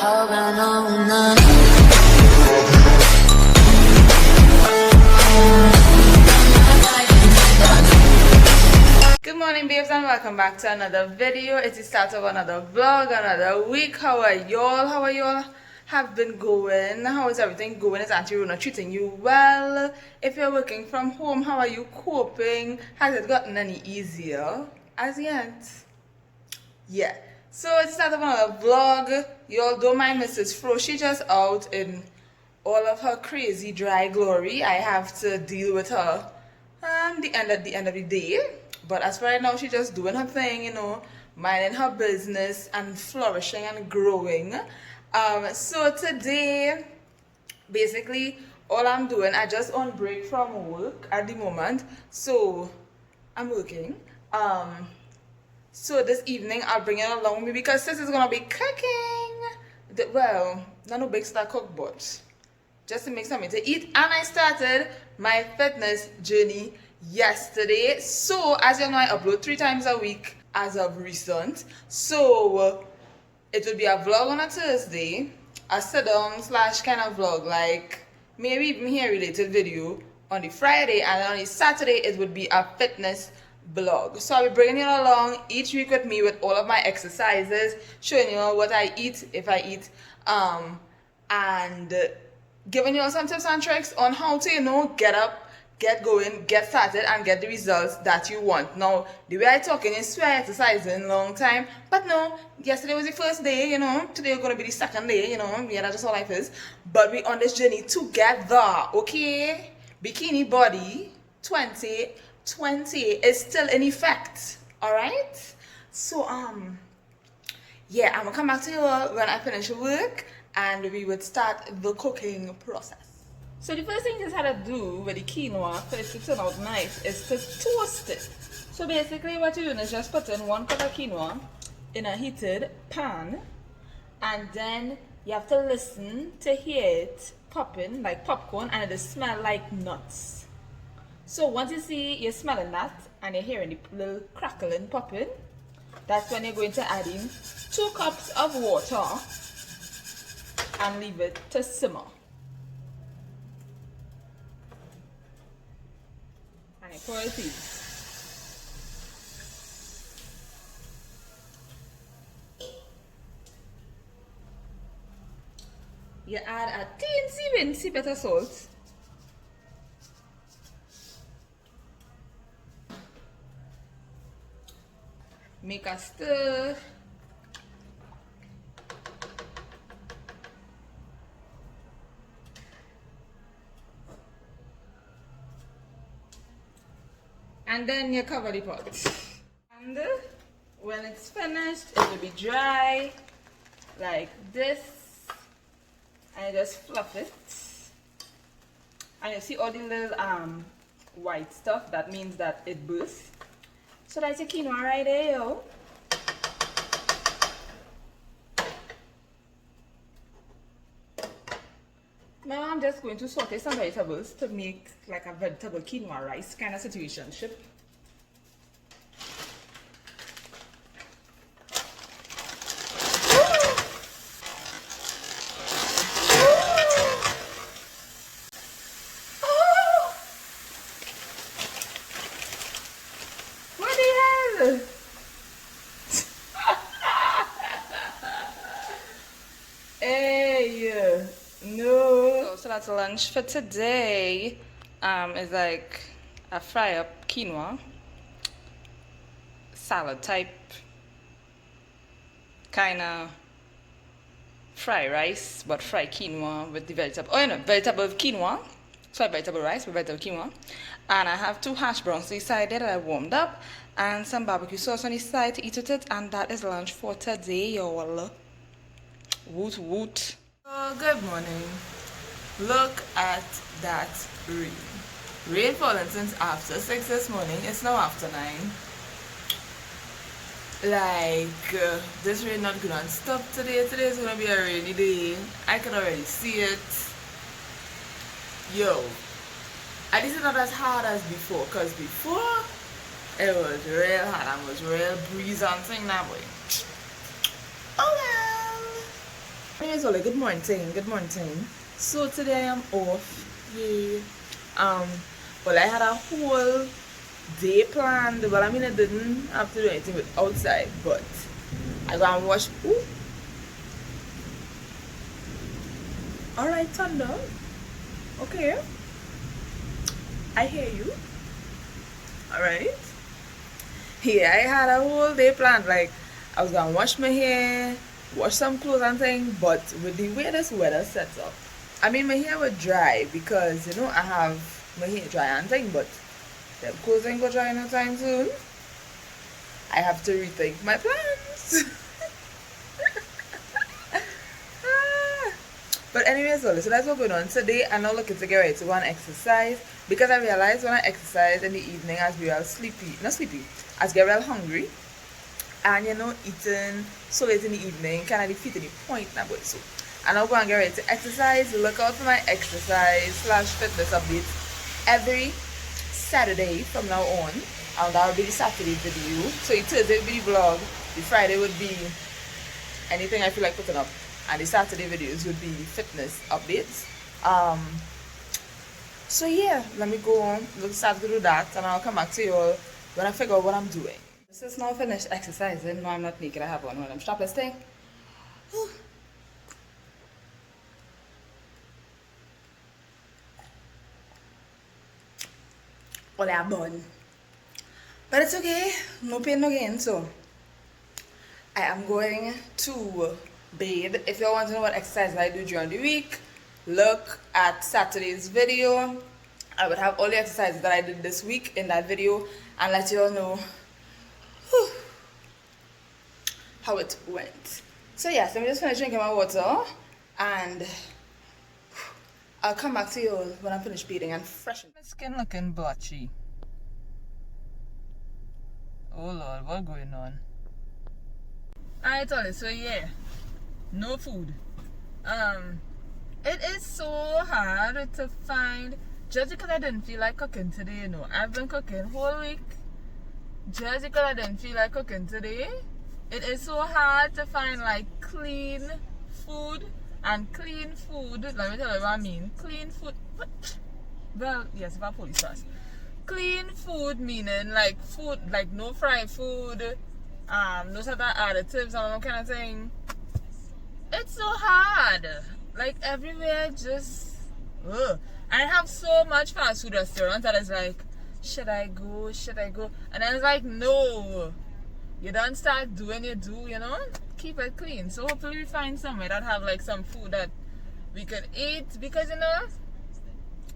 Good morning, babes, and welcome back to another video. It's the start of another vlog, another week. How are y'all? How are y'all have been going? How is everything going? Is Auntie Rona treating you well? If you're working from home, how are you coping? Has it gotten any easier as yet? Yeah. So it's the start of another vlog. Y'all don't mind Mrs. Fro. She just out in all of her crazy dry glory. I have to deal with her the end of the day. But as for right now, she's just doing her thing, you know, minding her business and flourishing and growing. So today, basically, all I'm doing, I just on break from work at the moment. So I'm working. So this evening, I'll bring it along with me because sis is gonna be cooking. Well, not no big star cook, but just to make something to eat. And I started my fitness journey yesterday. So as you know, I upload 3 times a week as of recent. So it will be a vlog on a Thursday, a sit down / kind of vlog, like maybe even hair related video on the Friday, and on the Saturday it would be a fitness vlog. So I'll be bringing you along each week with me with all of my exercises, showing you what I eat, if I eat, and giving you some tips and tricks on how to, get up, get going, get started, and get the results that you want. Now, the way I talking is swear exercising long time, but no, yesterday was the first day, today going to be the second day, yeah, that's just how life is. But we on this journey together, okay? Bikini body 2020 is still in effect, all right? So, yeah, I'm gonna come back to you when I finish work, and we would start the cooking process. So the first thing you just had to do with the quinoa for it to turn out nice is to toast it. So basically what you're doing is just putting 1 cup of quinoa in a heated pan, and then you have to listen to hear it popping like popcorn, and it'll smell like nuts. So once you see you're smelling that and you're hearing the little crackling popping, that's when you're going to add in 2 cups of water and leave it to simmer. And you pour it in. You add a teensy bit of salt. Make a stir. And then you cover the pot. And when it's finished, it will be dry like this. And you just fluff it. And you see all the little white stuff, that means that it bursts. So that's your quinoa right there, yo. Now I'm just going to saute some vegetables to make like a vegetable quinoa rice kind of situationship. What the hell? Hey, no. So that's lunch for today. Is like a fry up quinoa, salad type, kinda fry rice, but fry quinoa with the vegetable. Oh, vegetable quinoa. Sorry, vegetable rice with vegetable quinoa. And I have 2 hash browns to the side there that I warmed up, and some barbecue sauce on the side to eat with it. And that is lunch for today, y'all. Woot woot. Oh, good morning. Look at that rain. Rain falling since after 6 this morning. It's now after 9. Like, this rain not gonna stop today. Today is gonna be a rainy day. I can already see it. Yo, and this is not as hard as before, because before it was real hard and was real breeze and thing that way. Oh well. Anyways, Ollie, good morning, good morning. So today I am off. Yay. Um, well, I had a whole day planned. Well, I mean, I didn't have to do anything with outside, but I go and wash. Ooh. All right, thunder. Okay, I hear you. All right. Yeah, I had a whole day planned. Like, I was gonna wash my hair, wash some clothes and things, but with the way this weather sets up, I mean, my hair would dry because, I have my hair dry and thing, but them clothes ain't gonna dry no time soon. I have to rethink my plans. But anyways, so that's what's going on today. I'm not looking to get ready to go and exercise because I realized when I exercise in the evening, as we are sleepy, not sleepy, as get real hungry, and eating so late in the evening kind of defeating the point now, boy. So I'm not going to get ready to exercise. Look out for my exercise / fitness updates every Saturday from now on, and that will be the Saturday video. So the Thursday will be the vlog, the Friday would be anything I feel like putting up, and the Saturday videos would be fitness updates. So yeah, let me go on, let's start to do that, and I'll come back to you all when I figure out what I'm doing. This is now finished exercising. No, I'm not naked. I have one of them strapless thing. All I done, but it's okay. No pain, no gain. So I am going to bathe. If you want to know what exercise I do during the week, look at Saturday's video. I would have all the exercises that I did this week in that video and let you all know how it went. So yes, let me just finish drinking my water and I'll come back to you all when I'm finished bathing and fresh. My skin looking blotchy. Oh Lord, what's going on? Alright, Ollie, so yeah, no food. It is so hard to find, just because I didn't feel like cooking today, I've been cooking whole week. Just because I didn't feel like cooking today, it is so hard to find like clean food. And clean food, let me tell you what I mean. Clean food, well, yes, if I police first. Clean food meaning like food, like no fried food, no sort of additives and all that kind of thing. It's so hard. Like everywhere just ugh. I have so much fast food restaurants that is like, should I go? And then it's like, no. You don't start doing you do, keep it clean. So hopefully we find somewhere that have like some food that we can eat because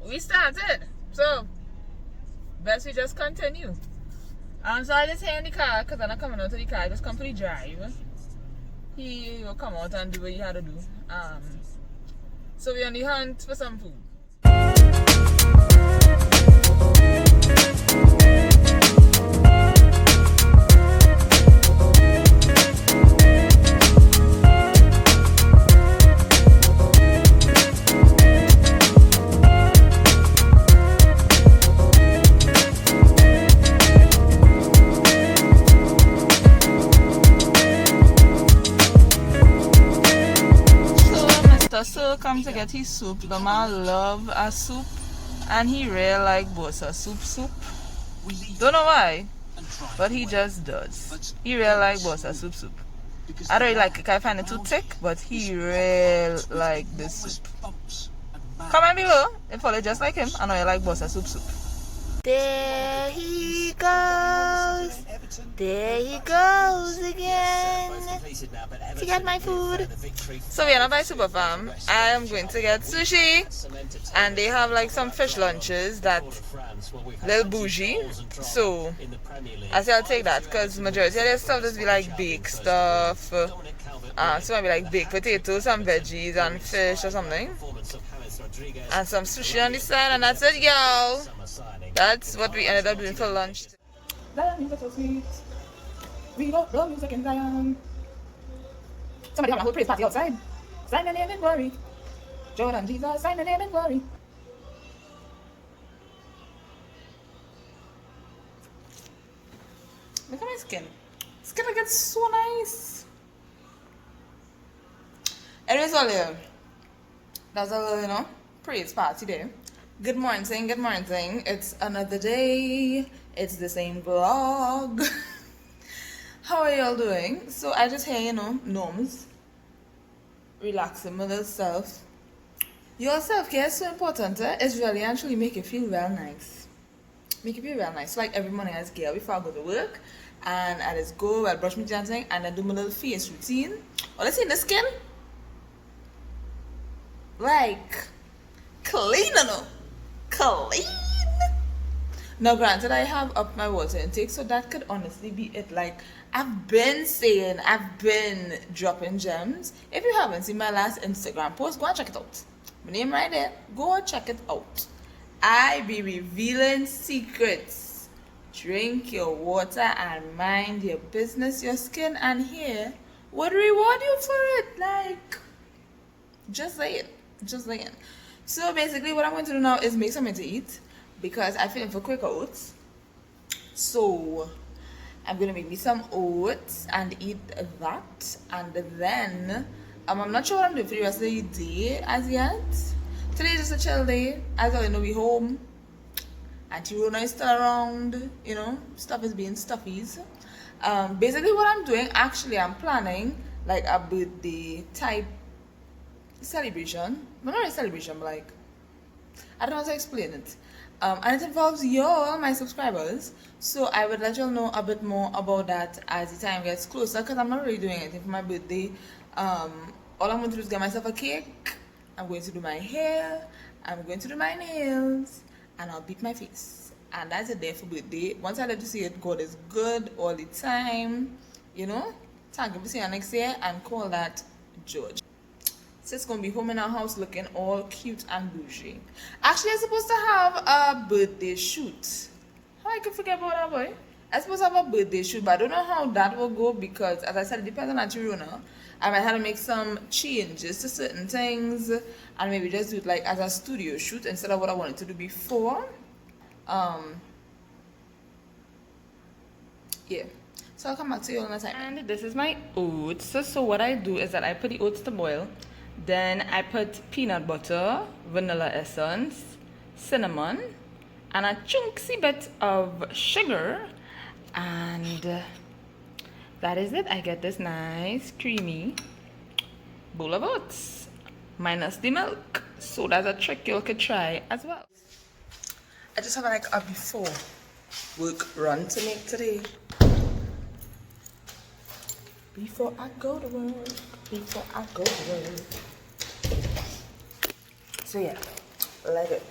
we started. So best we just continue. So I just here in the car because I'm not coming out to the car. I just come for the drive. He will come out and do what he had to do. So we're on the hunt for some food. So come to get his soup. The man love a soup and he really like bosa soup. Don't know why, but he just does. He really like bosa soup. I don't really like it, I find it too thick, but he really like this soup. Comment below if you just like him. I know you like bosa soup. There he goes. There he goes again to get my food. So we are not by Super Farm. I am going to get sushi, and they have like some fish lunches that little bougie. So I say I'll take that because majority of their stuff just be like baked stuff. So it might be like baked potatoes, some veggies and fish or something, and some sushi on the side, and that's it, y'all. That's what we ended up doing for lunch. Zion music so sweet. We got the music in Zion. Somebody having a whole praise party outside. Sign the name and glory. Jordan Jesus, sign the name and glory. Look at my skin. Skin gets so nice. Anyways, earlier, that's a little, praise party there. Good morning, good morning. It's another day. It's the same vlog. How are y'all doing? So I just hear, gnomes relaxing my little self. Your self-care is so important, eh? It's really actually make you feel real nice. Make you feel real nice. Like every morning I just get up before I go to work and I just go, I brush my teeth and I do my little face routine. Oh, let's see the skin. Like clean, clean. Now, granted, I have up my water intake, so that could honestly be it. Like, I've been dropping gems. If you haven't seen my last Instagram post, go and check it out. My name right there. Go and check it out. I be revealing secrets. Drink your water and mind your business. Your skin and hair would reward you for it. Like, just saying. So basically, what I'm going to do now is make something to eat because I'm feeling for quick oats. So I'm gonna make me some oats and eat that, and then I'm not sure what I'm doing for the rest of the day as yet. Today is just a chill day. As I know, we home. Auntie Rona is still around. Stuff is being stuffies. Basically, what I'm doing, actually, I'm planning like a birthday type celebration. Well, not a celebration, but like, I don't know how to explain it. And it involves y'all, my subscribers. So I would let y'all know a bit more about that as the time gets closer, because I'm not really doing anything for my birthday. All I'm going to do is get myself a cake. I'm going to do my hair. I'm going to do my nails. And I'll beat my face. And that's a day for birthday. Once I live to see it, God is good all the time. Thank you for seeing you next year and call that George. So it's gonna be home in our house looking all cute and bougie. Actually, I'm supposed to have a birthday shoot. How I could forget about that, boy? I'm supposed to have a birthday shoot, but I don't know how that will go because, as I said, it depends on Auntie Rona. I might have to make some changes to certain things and maybe just do it like as a studio shoot instead of what I wanted to do before. Yeah. So I'll come back to you on the time. And this is my oats. So what I do is that I put the oats to boil. Then I put peanut butter, vanilla essence, cinnamon, and a chunky bit of sugar. And that is it. I get this nice, creamy bowl of oats, minus the milk. So that's a trick you could try as well. I just have like a before work run to make today. Before I go to work. So yeah, let it.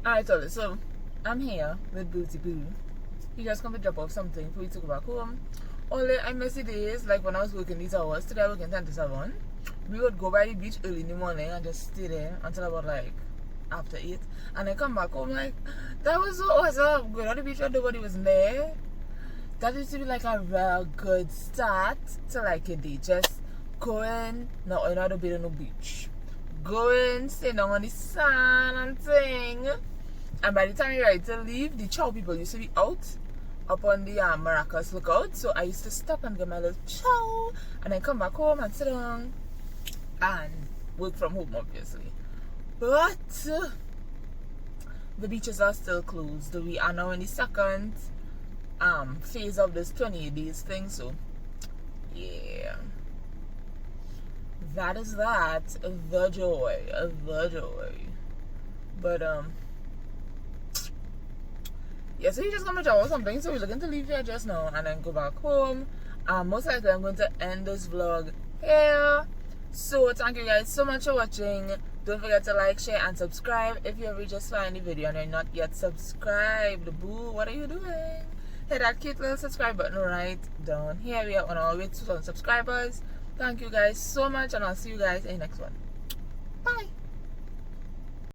Alright, so I'm here with Booty Boo. He just come to drop off something for you to go back home. Only I miss the days like when I was working these hours. Today I work in 10 to 7. We would go by the beach early in the morning and just stay there until about like after 8. And then come back home like, that was so awesome. Going on the beach and nobody was there. That used to be like a real good start to like a day. Just going, not in order to be on the beach. Going, sitting down on the sand and thing. And by the time you're ready to leave, the chow people used to be out up on the Maracas lookout. So I used to stop and get my little chow and then come back home and sit down and work from home, obviously. But the beaches are still closed. We are now in the second phase of this 28 days thing. So yeah, that is that. The joy. But yeah, so he just got my job or something, so we're looking to leave here just now and then go back home. Most likely I'm going to end this vlog here. So thank you guys so much for watching. Don't forget to like, share, and subscribe if you ever just find the video and you're not yet subscribed. Boo, what are you doing? Hit that cute little subscribe button right down here. We are on our way to 2,000 subscribers. Thank you guys so much, and I'll see you guys in the next one. Bye.